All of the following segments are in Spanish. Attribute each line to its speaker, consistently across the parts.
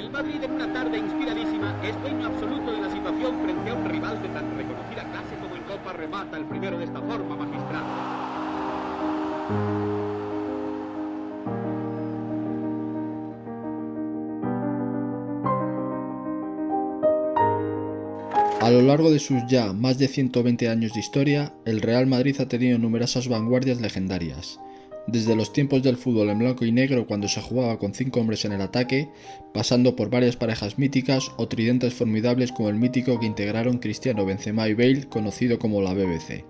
Speaker 1: El Madrid, en una tarde inspiradísima, es dueño absoluto de la situación frente a un rival de tan reconocida clase como en Copa, remata el primero de esta forma magistral.
Speaker 2: A lo largo de sus ya más de 120 años de historia, el Real Madrid ha tenido numerosas vanguardias legendarias. Desde los tiempos del fútbol en blanco y negro, cuando se jugaba con 5 hombres en el ataque, pasando por varias parejas míticas o tridentes formidables como el mítico que integraron Cristiano, Benzema y Bale, conocido como la BBC.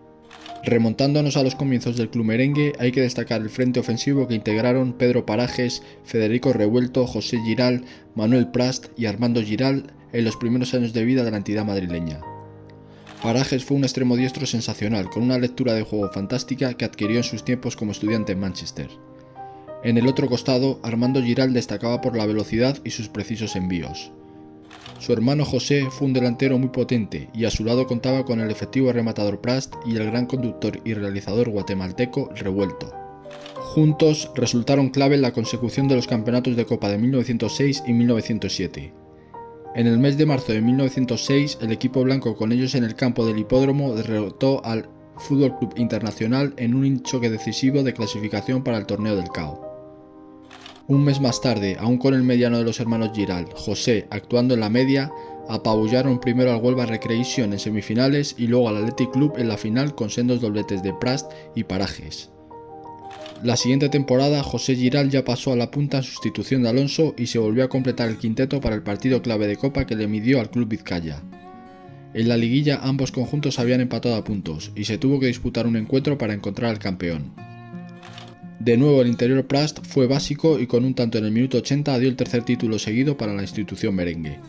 Speaker 2: Remontándonos a los comienzos del club merengue, hay que destacar el frente ofensivo que integraron Pedro Parajes, Federico Revuelto, José Giral, Manuel Prast y Armando Giral en los primeros años de vida de la entidad madrileña. Parajes fue un extremo diestro sensacional, con una lectura de juego fantástica que adquirió en sus tiempos como estudiante en Manchester. En el otro costado, Armando Giral destacaba por la velocidad y sus precisos envíos. Su hermano José fue un delantero muy potente y a su lado contaba con el efectivo rematador Prast y el gran conductor y realizador guatemalteco Revuelto. Juntos resultaron clave en la consecución de los campeonatos de Copa de 1906 y 1907. En el mes de marzo de 1906, el equipo blanco con ellos en el campo del hipódromo derrotó al Fútbol Club Internacional en un choque decisivo de clasificación para el torneo del CAO. Un mes más tarde, aún con el mediano de los hermanos Giral, José, actuando en la media, apabullaron primero al Huelva Recreation en semifinales y luego al Athletic Club en la final con sendos dobletes de Prast y Parajes. La siguiente temporada, José Giral ya pasó a la punta en sustitución de Alonso y se volvió a completar el quinteto para el partido clave de Copa que le midió al Club Vizcaya. En la liguilla ambos conjuntos habían empatado a puntos y se tuvo que disputar un encuentro para encontrar al campeón. De nuevo el interior Prast fue básico y con un tanto en el minuto 80 dio el tercer título seguido para la institución merengue.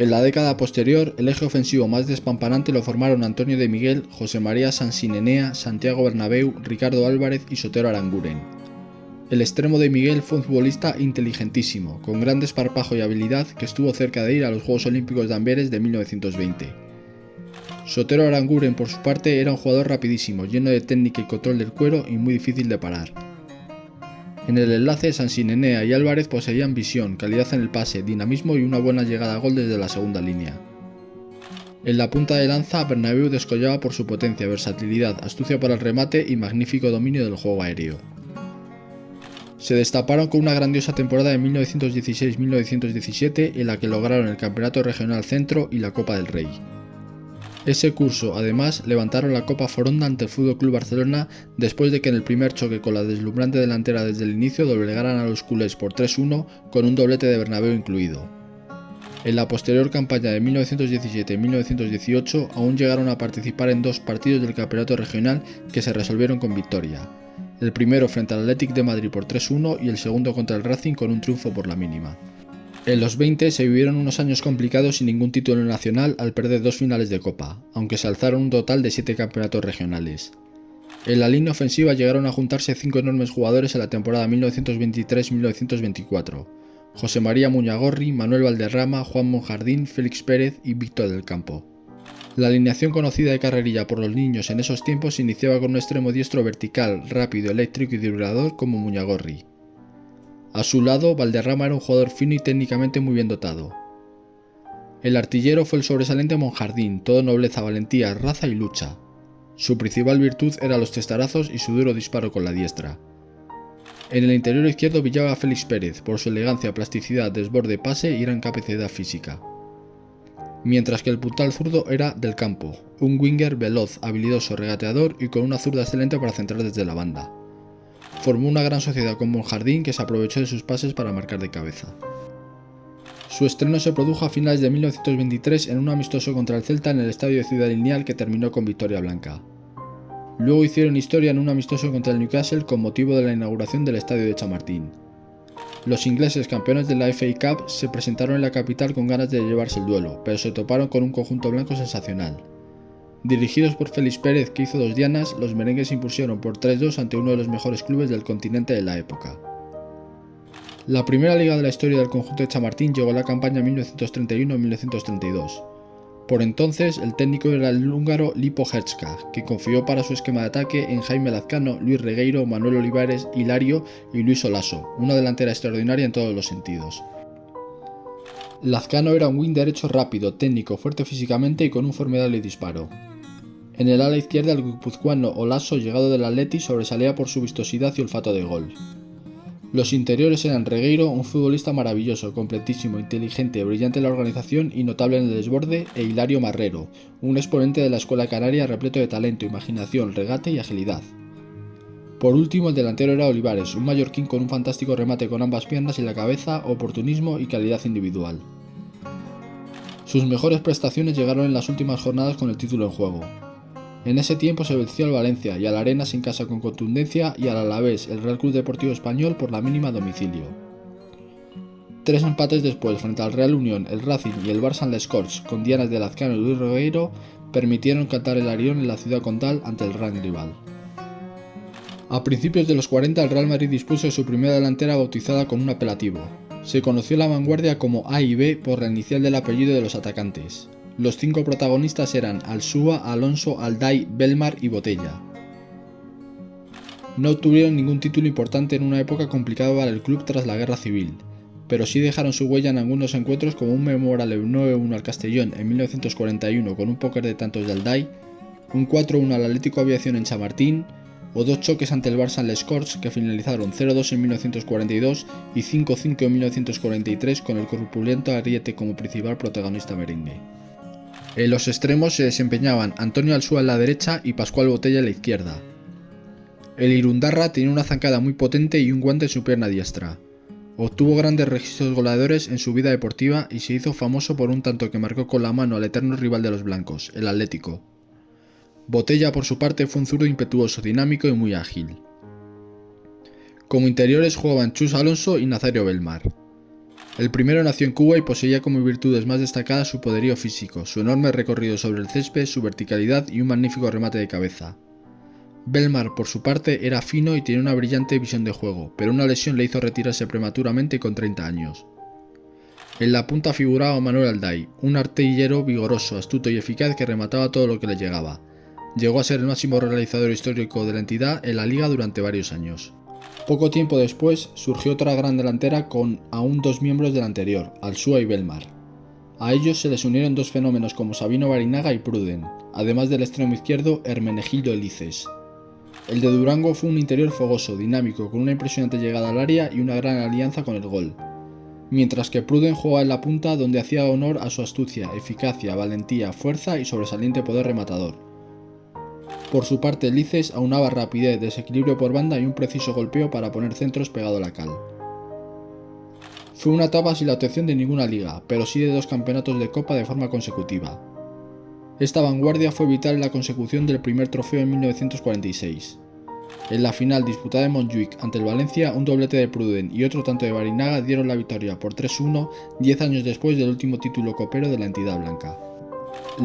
Speaker 2: En la década posterior, el eje ofensivo más despampanante lo formaron Antonio de Miguel, José María Sansinenea, Santiago Bernabéu, Ricardo Álvarez y Sotero Aranguren. El extremo de Miguel fue un futbolista inteligentísimo, con gran desparpajo y habilidad que estuvo cerca de ir a los Juegos Olímpicos de Amberes de 1920. Sotero Aranguren, por su parte, era un jugador rapidísimo, lleno de técnica y control del cuero y muy difícil de parar. En el enlace, Sansinenea y Álvarez poseían visión, calidad en el pase, dinamismo y una buena llegada a gol desde la segunda línea. En la punta de lanza, Bernabéu descollaba por su potencia, versatilidad, astucia para el remate y magnífico dominio del juego aéreo. Se destaparon con una grandiosa temporada de 1916-1917 en la que lograron el Campeonato Regional Centro y la Copa del Rey. Ese curso, además, levantaron la Copa Foronda ante el FC Barcelona después de que en el primer choque con la deslumbrante delantera desde el inicio doblegaran a los culés por 3-1 con un doblete de Bernabéu incluido. En la posterior campaña de 1917-1918 aún llegaron a participar en 2 partidos del campeonato regional que se resolvieron con victoria. El primero frente al Athletic de Madrid por 3-1 y el segundo contra el Racing con un triunfo por la mínima. En los 20 se vivieron unos años complicados sin ningún título nacional al perder 2 finales de Copa, aunque se alzaron un total de 7 campeonatos regionales. En la línea ofensiva llegaron a juntarse 5 enormes jugadores en la temporada 1923-1924: José María Muñagorri, Manuel Valderrama, Juan Monjardín, Félix Pérez y Víctor del Campo. La alineación conocida de carrerilla por los niños en esos tiempos se iniciaba con un extremo diestro vertical, rápido, eléctrico y vibrador como Muñagorri. A su lado, Valderrama era un jugador fino y técnicamente muy bien dotado. El artillero fue el sobresaliente Monjardín, todo nobleza, valentía, raza y lucha. Su principal virtud eran los testarazos y su duro disparo con la diestra. En el interior izquierdo brillaba Félix Pérez, por su elegancia, plasticidad, desborde, pase y gran capacidad física. Mientras que el puntal zurdo era Del Campo, un winger veloz, habilidoso, regateador y con una zurda excelente para centrar desde la banda. Formó una gran sociedad con Monjardín que se aprovechó de sus pases para marcar de cabeza. Su estreno se produjo a finales de 1923 en un amistoso contra el Celta en el estadio de Ciudad Lineal que terminó con victoria blanca. Luego hicieron historia en un amistoso contra el Newcastle con motivo de la inauguración del estadio de Chamartín. Los ingleses, campeones de la FA Cup, se presentaron en la capital con ganas de llevarse el duelo, pero se toparon con un conjunto blanco sensacional. Dirigidos por Félix Pérez, que hizo 2 dianas, los merengues se impusieron por 3-2 ante uno de los mejores clubes del continente de la época. La primera liga de la historia del conjunto de Chamartín llegó a la campaña 1931-1932. Por entonces, el técnico era el húngaro Lipo Hertzka, que confió para su esquema de ataque en Jaime Lazcano, Luis Regueiro, Manuel Olivares, Hilario y Luis Olaso, una delantera extraordinaria en todos los sentidos. Lazcano era un wing derecho rápido, técnico, fuerte físicamente y con un formidable disparo. En el ala izquierda el guipuzcoano Olaso, llegado del Athletic, sobresalía por su vistosidad y olfato de gol. Los interiores eran Regueiro, un futbolista maravilloso, completísimo, inteligente, brillante en la organización y notable en el desborde, e Hilario Marrero, un exponente de la escuela canaria repleto de talento, imaginación, regate y agilidad. Por último, el delantero era Olivares, un mallorquín con un fantástico remate con ambas piernas y la cabeza, oportunismo y calidad individual. Sus mejores prestaciones llegaron en las últimas jornadas con el título en juego. En ese tiempo se venció al Valencia y al Arenas en casa con contundencia y al Alavés, el Real Club Deportivo Español, por la mínima a domicilio. 3 empates después, frente al Real Unión, el Racing y el Barça en Les Corts, con dianas de Lazcano y Luis Regueiro, permitieron cantar el Arión en la ciudad condal ante el gran rival. A principios de los 40 el Real Madrid dispuso de su primera delantera bautizada con un apelativo. Se conoció la vanguardia como A y B por la inicial del apellido de los atacantes. Los 5 protagonistas eran Alsúa, Alonso, Alday, Belmar y Botella. No obtuvieron ningún título importante en una época complicada para el club tras la Guerra Civil, pero sí dejaron su huella en algunos encuentros, como un memorable 9-1 al Castellón en 1941 con un póker de tantos de Alday, un 4-1 al Atlético Aviación en Chamartín, o 2 choques ante el Barça en Les Corts que finalizaron 0-2 en 1942 y 5-5 en 1943 con el corpulento Arriete como principal protagonista merengue. En los extremos se desempeñaban Antonio Alsúa en la derecha y Pascual Botella en la izquierda. El Irundarra tenía una zancada muy potente y un guante en su pierna diestra. Obtuvo grandes registros goleadores en su vida deportiva y se hizo famoso por un tanto que marcó con la mano al eterno rival de los blancos, el Atlético. Botella, por su parte, fue un zurdo impetuoso, dinámico y muy ágil. Como interiores jugaban Chus Alonso y Nazario Belmar. El primero nació en Cuba y poseía como virtudes más destacadas su poderío físico, su enorme recorrido sobre el césped, su verticalidad y un magnífico remate de cabeza. Belmar, por su parte, era fino y tenía una brillante visión de juego, pero una lesión le hizo retirarse prematuramente con 30 años. En la punta figuraba Manuel Alday, un artillero vigoroso, astuto y eficaz que remataba todo lo que le llegaba. Llegó a ser el máximo realizador histórico de la entidad en la liga durante varios años. Poco tiempo después surgió otra gran delantera con aún 2 miembros de la anterior, Alsúa y Belmar. A ellos se les unieron 2 fenómenos como Sabino Barinaga y Pruden, además del extremo izquierdo Hermenegildo Elices. El de Durango fue un interior fogoso, dinámico, con una impresionante llegada al área y una gran alianza con el gol, mientras que Pruden jugaba en la punta, donde hacía honor a su astucia, eficacia, valentía, fuerza y sobresaliente poder rematador. Por su parte, Elices aunaba rapidez, desequilibrio por banda y un preciso golpeo para poner centros pegado a la cal. Fue una etapa sin la obtención de ninguna liga, pero sí de 2 campeonatos de Copa de forma consecutiva. Esta vanguardia fue vital en la consecución del primer trofeo en 1946. En la final disputada en Montjuic ante el Valencia, un doblete de Pruden y otro tanto de Barinaga dieron la victoria por 3-1, 10 años después del último título copero de la entidad blanca.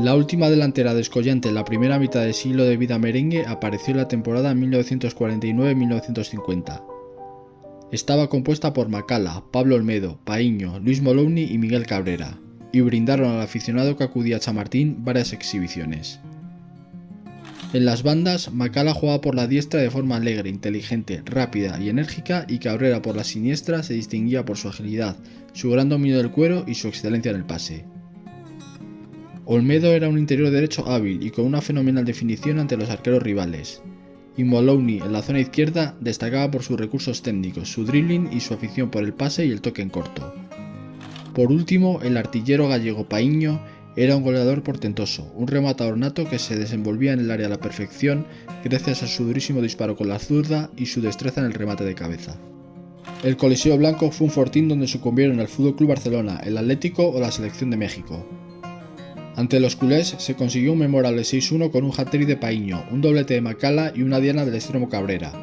Speaker 2: La última delantera descollante en la primera mitad del siglo de vida merengue apareció en la temporada 1949-1950. Estaba compuesta por Macala, Pablo Olmedo, Paíño, Luis Molowny y Miguel Cabrera, y brindaron al aficionado que acudía a Chamartín varias exhibiciones. En las bandas, Macala jugaba por la diestra de forma alegre, inteligente, rápida y enérgica, y Cabrera por la siniestra se distinguía por su agilidad, su gran dominio del cuero y su excelencia en el pase. Olmedo era un interior derecho hábil y con una fenomenal definición ante los arqueros rivales, y Molowny en la zona izquierda destacaba por sus recursos técnicos, su dribbling y su afición por el pase y el toque en corto. Por último, el artillero gallego Paíño era un goleador portentoso, un rematador nato que se desenvolvía en el área a la perfección gracias a su durísimo disparo con la zurda y su destreza en el remate de cabeza. El Coliseo Blanco fue un fortín donde sucumbieron el Fútbol Club Barcelona, el Atlético o la Selección de México. Ante los culés se consiguió un memorable 6-1 con un hat-trick de Paíño, un doblete de Macala y una diana del extremo Cabrera.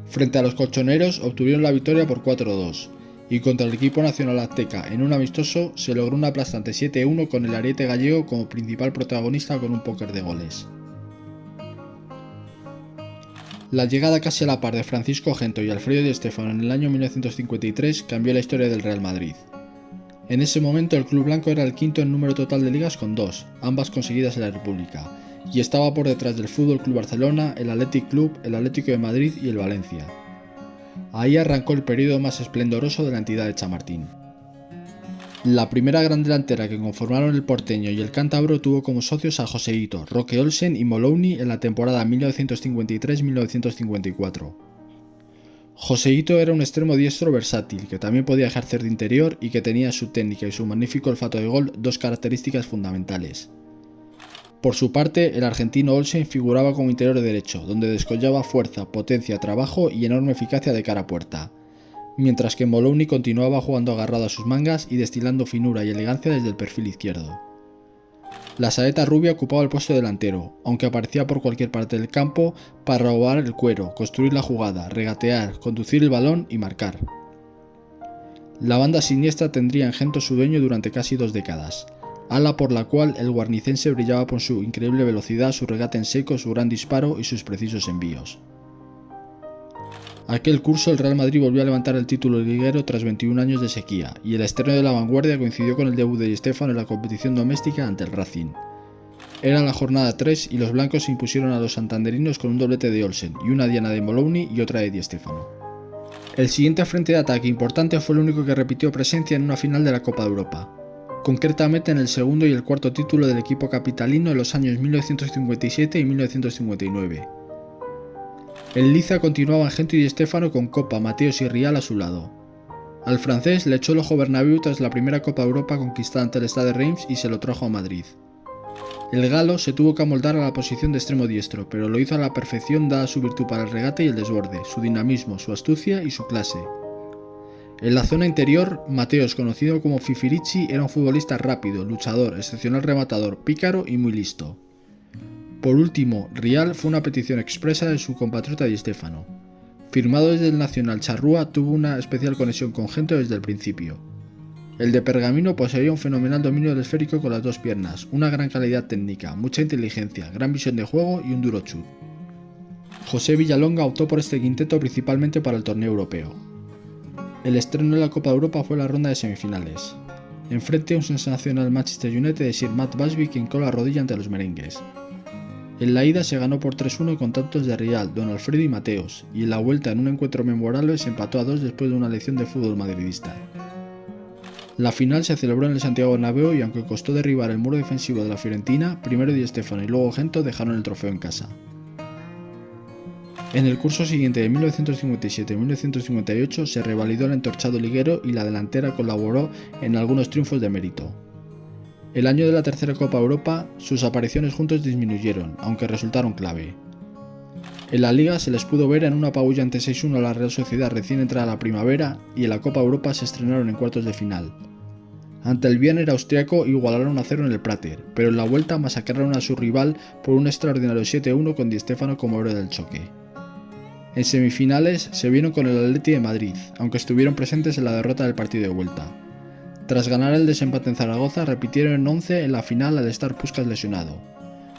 Speaker 2: Frente a los colchoneros obtuvieron la victoria por 4-2, y contra el equipo nacional azteca en un amistoso se logró un aplastante 7-1 con el ariete gallego como principal protagonista con un póker de goles. La llegada casi a la par de Francisco Gento y Alfredo Di Stéfano en el año 1953 cambió la historia del Real Madrid. En ese momento el club blanco era el quinto en número total de ligas con 2, ambas conseguidas en la República, y estaba por detrás del Fútbol Club Barcelona, el Athletic Club, el Atlético de Madrid y el Valencia. Ahí arrancó el periodo más esplendoroso de la entidad de Chamartín. La primera gran delantera que conformaron el porteño y el cántabro tuvo como socios a Joséito, Roque Olsen y Molowny en la temporada 1953-1954. Joséito era un extremo diestro versátil, que también podía ejercer de interior y que tenía su técnica y su magnífico olfato de gol dos características fundamentales. Por su parte, el argentino Olsen figuraba como interior derecho, donde descollaba fuerza, potencia, trabajo y enorme eficacia de cara a puerta, mientras que Molowny continuaba jugando agarrado a sus mangas y destilando finura y elegancia desde el perfil izquierdo. La saeta rubia ocupaba el puesto delantero, aunque aparecía por cualquier parte del campo para robar el cuero, construir la jugada, regatear, conducir el balón y marcar. La banda siniestra tendría en Gento su dueño durante casi 2 décadas, ala por la cual el guarnicense brillaba por su increíble velocidad, su regate en seco, su gran disparo y sus precisos envíos. Aquel curso el Real Madrid volvió a levantar el título liguero tras 21 años de sequía, y el estreno de la vanguardia coincidió con el debut de Di Stéfano en la competición doméstica ante el Racing. Era la jornada 3 y los blancos se impusieron a los santanderinos con un doblete de Olsen y una diana de Molowny y otra de Di Stéfano. El siguiente frente de ataque importante fue el único que repitió presencia en una final de la Copa de Europa, concretamente en el segundo y el cuarto título del equipo capitalino en los años 1957 y 1959. El Liza continuaba en Gento y Di Stéfano con Copa, Mateos y Rial a su lado. Al francés le echó el ojo Bernabéu tras la primera Copa de Europa conquistada ante el Stade de Reims y se lo trajo a Madrid. El galo se tuvo que amoldar a la posición de extremo diestro, pero lo hizo a la perfección dada su virtud para el regate y el desborde, su dinamismo, su astucia y su clase. En la zona interior, Mateos, conocido como Fifirici, era un futbolista rápido, luchador, excepcional rematador, pícaro y muy listo. Por último, Rial fue una petición expresa de su compatriota Di Stéfano. Firmado desde el Nacional Charrúa, tuvo una especial conexión con Gento desde el principio. El de Pergamino poseía un fenomenal dominio del esférico con las dos piernas, una gran calidad técnica, mucha inteligencia, gran visión de juego y un duro chut. José Villalonga optó por este quinteto principalmente para el torneo europeo. El estreno de la Copa de Europa fue la ronda de semifinales. Enfrente a un sensacional Manchester United de Sir Matt Busby que hincó la rodilla ante los merengues. En la ida se ganó por 3-1 con tantos de Rial, Don Alfredo y Mateos, y en la vuelta en un encuentro memorable se empató a 2 después de una lección de fútbol madridista. La final se celebró en el Santiago Bernabéu y aunque costó derribar el muro defensivo de la Fiorentina, primero Di Stéfano y luego Gento dejaron el trofeo en casa. En el curso siguiente de 1957-1958 se revalidó el entorchado liguero y la delantera colaboró en algunos triunfos de mérito. El año de la tercera Copa Europa, sus apariciones juntos disminuyeron, aunque resultaron clave. En la Liga se les pudo ver en una apabullante 6-1 a la Real Sociedad recién entrada la primavera y en la Copa Europa se estrenaron en cuartos de final. Ante el Wiener austriaco igualaron a 0 en el Prater, pero en la vuelta masacraron a su rival por un extraordinario 7-1 con Di Stéfano como héroe del choque. En semifinales se vieron con el Atleti de Madrid, aunque estuvieron presentes en la derrota del partido de vuelta. Tras ganar el desempate en Zaragoza, repitieron en 11 en la final al estar Puskás lesionado.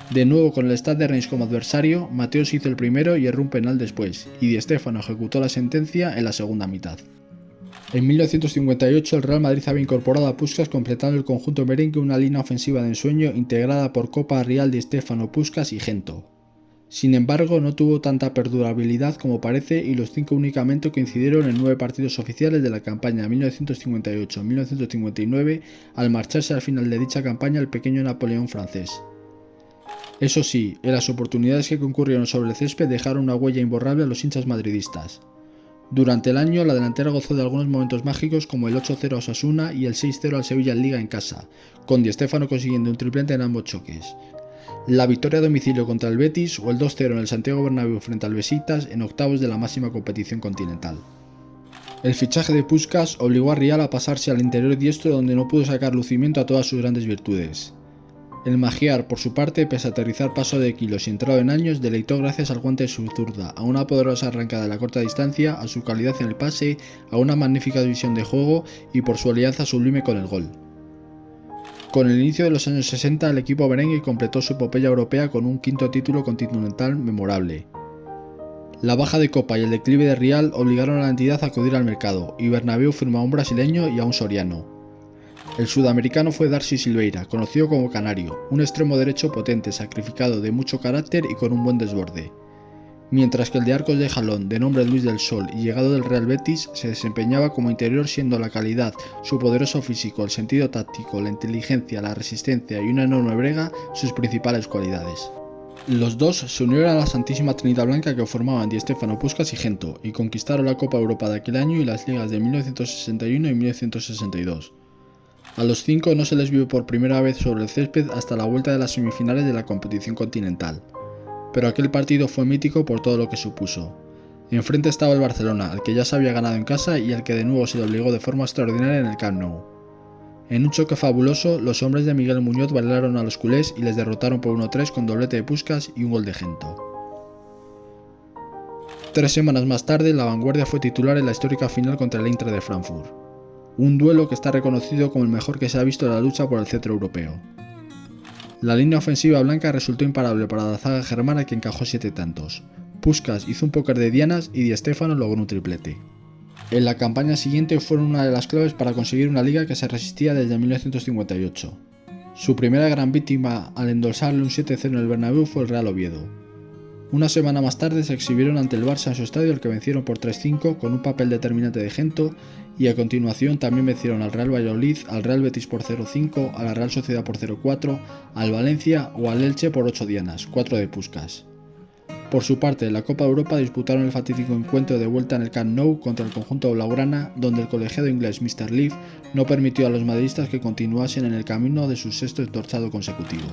Speaker 2: De nuevo con el Stade de Reims como adversario, Mateos hizo el primero y erró un penal después, y Di Stéfano ejecutó la sentencia en la segunda mitad. En 1958 el Real Madrid había incorporado a Puskás completando el conjunto merengue una línea ofensiva de ensueño integrada por Copa, Rial, Di Stéfano, Puskás y Gento. Sin embargo, no tuvo tanta perdurabilidad como parece y los 5 únicamente coincidieron en 9 partidos oficiales de la campaña 1958-1959 al marcharse al final de dicha campaña el pequeño Napoleón francés. Eso sí, en las oportunidades que concurrieron sobre el césped dejaron una huella imborrable a los hinchas madridistas. Durante el año, la delantera gozó de algunos momentos mágicos como el 8-0 a Osasuna y el 6-0 al Sevilla en Liga en casa, con Di Stéfano consiguiendo un triplete en ambos choques. La victoria a domicilio contra el Betis o el 2-0 en el Santiago Bernabéu frente al Besiktas en octavos de la máxima competición continental. El fichaje de Puskás obligó a Rial a pasarse al interior diestro donde no pudo sacar lucimiento a todas sus grandes virtudes. El Magyar, por su parte, pese a aterrizar paso de kilos y entrado en años, deleitó gracias al guante de su zurda, a una poderosa arrancada de la corta distancia, a su calidad en el pase, a una magnífica visión de juego y por su alianza sublime con el gol. Con el inicio de los años 60, el equipo merengue completó su epopeya europea con un quinto título continental memorable. La baja de Copa y el declive de Rial obligaron a la entidad a acudir al mercado, y Bernabéu firmó a un brasileño y a un soriano. El sudamericano fue Darcy Silveira, conocido como Canario, un extremo derecho potente, sacrificado, de mucho carácter y con un buen desborde. mientras que el de Arcos de Jalón, de nombre Luis del Sol y llegado del Real Betis, se desempeñaba como interior, siendo la calidad, su poderoso físico, el sentido táctico, la inteligencia, la resistencia y una enorme brega sus principales cualidades. Los dos se unieron a la Santísima Trinidad Blanca que formaban Di Stéfano, Puskás y Gento, y conquistaron la Copa Europa de aquel año y las ligas de 1961 y 1962. A los 5 no se les vio por primera vez sobre el césped hasta la vuelta de las semifinales de la competición continental. Pero aquel partido fue mítico por todo lo que supuso. Enfrente estaba el Barcelona, al que ya se había ganado en casa y al que de nuevo se le obligó de forma extraordinaria en el Camp Nou. En un choque fabuloso, los hombres de Miguel Muñoz bailaron a los culés y les derrotaron por 1-3 con doblete de Puskás y un gol de Gento. 3 semanas más tarde, La Vanguardia fue titular en la histórica final contra el Eintracht de Frankfurt. Un duelo que está reconocido como el mejor que se ha visto en la lucha por el cetro europeo. La línea ofensiva blanca resultó imparable para la zaga germana, que encajó 7 tantos. Puskás hizo un póker de dianas y Di Stéfano logró un triplete. En la campaña siguiente fueron una de las claves para conseguir una liga que se resistía desde 1958. Su primera gran víctima al endosarle un 7-0 en el Bernabéu fue el Real Oviedo. Una semana más tarde se exhibieron ante el Barça en su estadio, al que vencieron por 3-5 con un papel determinante de Gento, y a continuación también vencieron al Real Valladolid, al Real Betis por 0-5, a la Real Sociedad por 0-4, al Valencia o al Elche por 8 dianas, 4 de Puskás. Por su parte, en la Copa Europa disputaron el fatídico encuentro de vuelta en el Camp Nou contra el conjunto blaugrana, donde el colegiado inglés Mr. Leaf no permitió a los madridistas que continuasen en el camino de su 6º entorchado consecutivo.